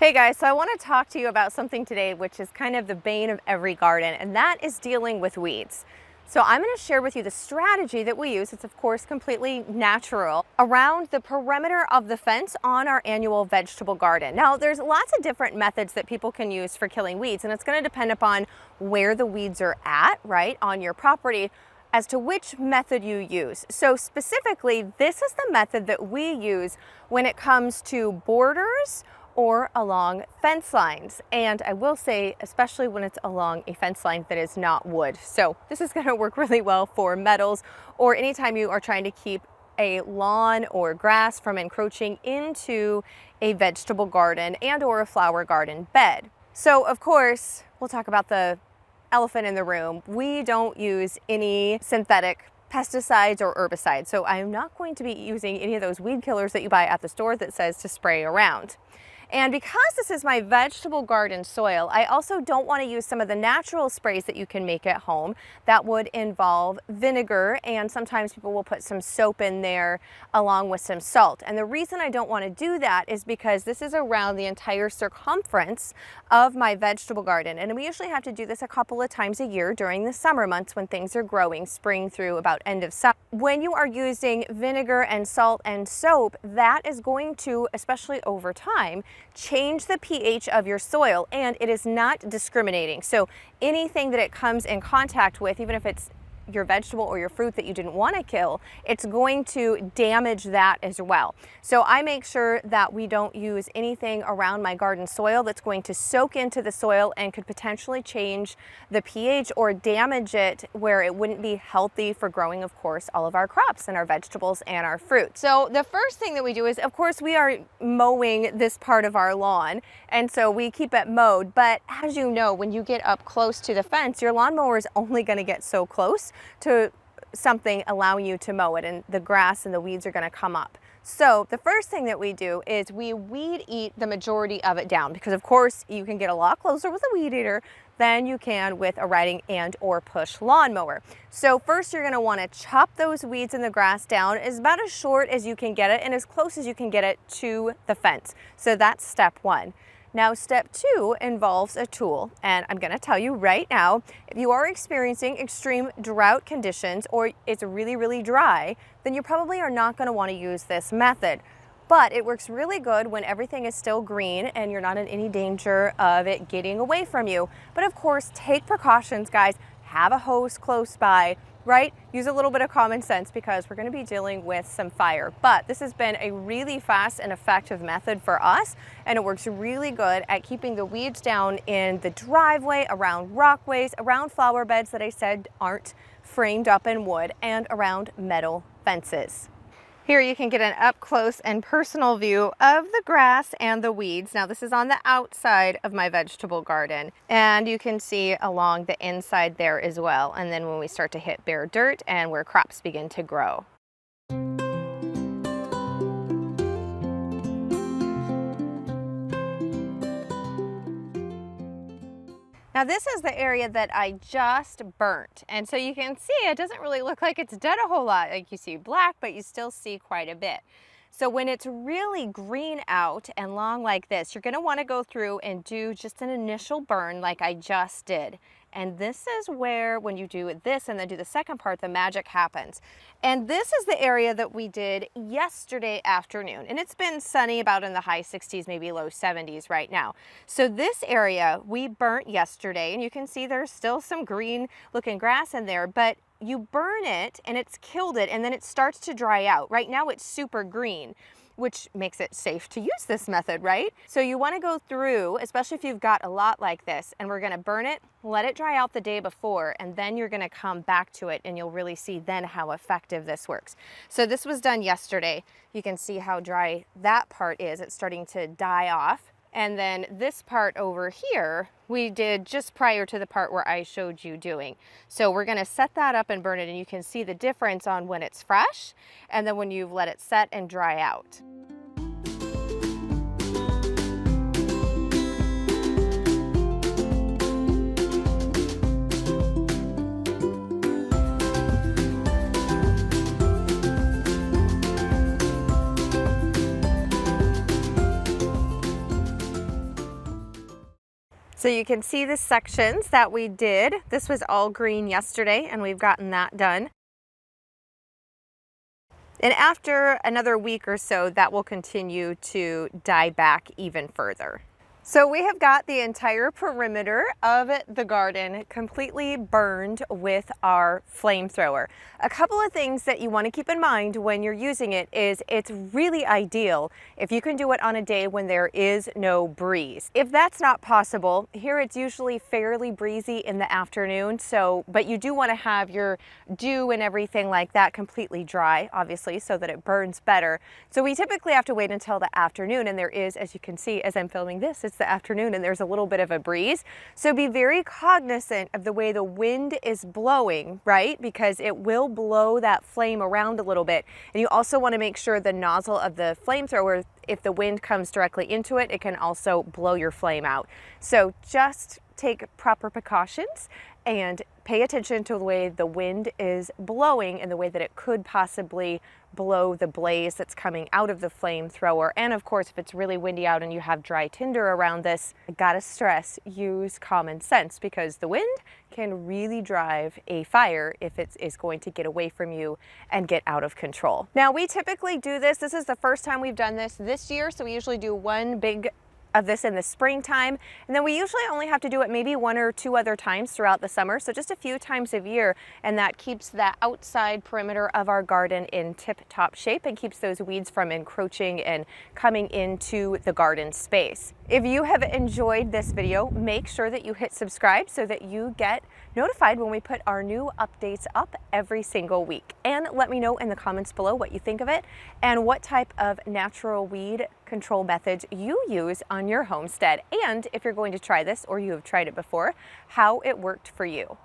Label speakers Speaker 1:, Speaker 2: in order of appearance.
Speaker 1: Hey guys, so I want to talk to you about something today which is kind of the bane of every garden, and that is dealing with weeds. So I'm going to share with you the strategy that we use. It's of course completely natural around the perimeter of the fence on our annual vegetable garden. Now there's lots of different methods that people can use for killing weeds, and it's going to depend upon where the weeds are at, right, on your property, as to which method you use. So specifically, this is the method that we use when it comes to borders or along fence lines. And I will say, especially when it's along a fence line that is not wood. So this is gonna work really well for metals, or anytime you are trying to keep a lawn or grass from encroaching into a vegetable garden and or a flower garden bed. So of course, we'll talk about the elephant in the room. We don't use any synthetic pesticides or herbicides. So I'm not going to be using any of those weed killers that you buy at the store that says to spray around. And because this is my vegetable garden soil, I also don't want to use some of the natural sprays that you can make at home that would involve vinegar, and sometimes people will put some soap in there along with some salt. And the reason I don't want to do that is because this is around the entire circumference of my vegetable garden. And we usually have to do this a couple of times a year during the summer months when things are growing, spring through about end of summer. When you are using vinegar and salt and soap, that is going to, especially over time, change the pH of your soil, and it is not discriminating. So anything that it comes in contact with, even if it's your vegetable or your fruit that you didn't want to kill, it's going to damage that as well. So I make sure that we don't use anything around my garden soil that's going to soak into the soil and could potentially change the pH or damage it where it wouldn't be healthy for growing, of course, all of our crops and our vegetables and our fruit. So the first thing that we do is, of course, we are mowing this part of our lawn, and so we keep it mowed. But as you know, when you get up close to the fence, your lawnmower is only going to get so close to something allowing you to mow it, and the grass and the weeds are going to come up. So the first thing that we do is we weed eat the majority of it down, because of course you can get a lot closer with a weed eater than you can with a riding and or push lawnmower. So first you're going to want to chop those weeds in the grass down as about as short as you can get it and as close as you can get it to the fence. So that's step one. Now, step two involves a tool, and I'm gonna tell you right now, if you are experiencing extreme drought conditions or it's really, really dry, then you probably are not gonna wanna use this method. But it works really good when everything is still green and you're not in any danger of it getting away from you. But of course, take precautions, guys. Have a hose close by, right? Use a little bit of common sense, because we're going to be dealing with some fire. But this has been a really fast and effective method for us, and it works really good at keeping the weeds down in the driveway, around rockways, around flower beds that I said aren't framed up in wood, and around metal fences. Here you can get an up close and personal view of the grass and the weeds. Now this is on the outside of my vegetable garden, and you can see along the inside there as well. And then when we start to hit bare dirt and where crops begin to grow. Now this is the area that I just burnt, and so you can see it doesn't really look like it's done a whole lot. Like, you see black, but you still see quite a bit. So when it's really green out and long like this, you're going to want to go through and do just an initial burn like I just did. And this is where, when you do this and then do the second part, the magic happens. And this is the area that we did yesterday afternoon. And it's been sunny, about in the high 60s, maybe low 70s right now. So this area we burnt yesterday, and you can see there's still some green looking grass in there, but you burn it and it's killed it, and then it starts to dry out. Right now it's super green, which makes it safe to use this method, right? So you want to go through, especially if you've got a lot like this, and we're going to burn it, let it dry out the day before, and then you're going to come back to it and you'll really see then how effective this works. So this was done yesterday. You can see how dry that part is. It's starting to die off. And then this part over here, we did just prior to the part where I showed you doing. So we're gonna set that up and burn it, and you can see the difference on when it's fresh and then when you've let it set and dry out. So you can see the sections that we did. This was all green yesterday, and we've gotten that done. And after another week or so, that will continue to die back even further. So we have got the entire perimeter of the garden completely burned with our flamethrower. A couple of things that you want to keep in mind when you're using it is it's really ideal if you can do it on a day when there is no breeze. If that's not possible, here it's usually fairly breezy in the afternoon, but you do want to have your dew and everything like that completely dry, obviously, so that it burns better. So we typically have to wait until the afternoon, and there is, as you can see as I'm filming this, it's the afternoon and there's a little bit of a breeze. So be very cognizant of the way the wind is blowing, right? Because it will blow that flame around a little bit. And you also want to make sure the nozzle of the flamethrower, if the wind comes directly into it, it can also blow your flame out. So just take proper precautions and pay attention to the way the wind is blowing and the way that it could possibly blow the blaze that's coming out of the flamethrower. And of course, if it's really windy out and you have dry tinder around this, I gotta stress, use common sense, because the wind can really drive a fire if it is going to get away from you and get out of control. Now, we typically do this. This is the first time we've done this year, so we usually do one big of this in the springtime, and then we usually only have to do it maybe one or two other times throughout the summer, so just a few times a year, and that keeps that outside perimeter of our garden in tip-top shape and keeps those weeds from encroaching and coming into the garden space. If you have enjoyed this video, make sure that you hit subscribe so that you get notified when we put our new updates up every single week. And let me know in the comments below what you think of it and what type of natural weed control methods you use on your homestead. And if you're going to try this or you have tried it before, how it worked for you.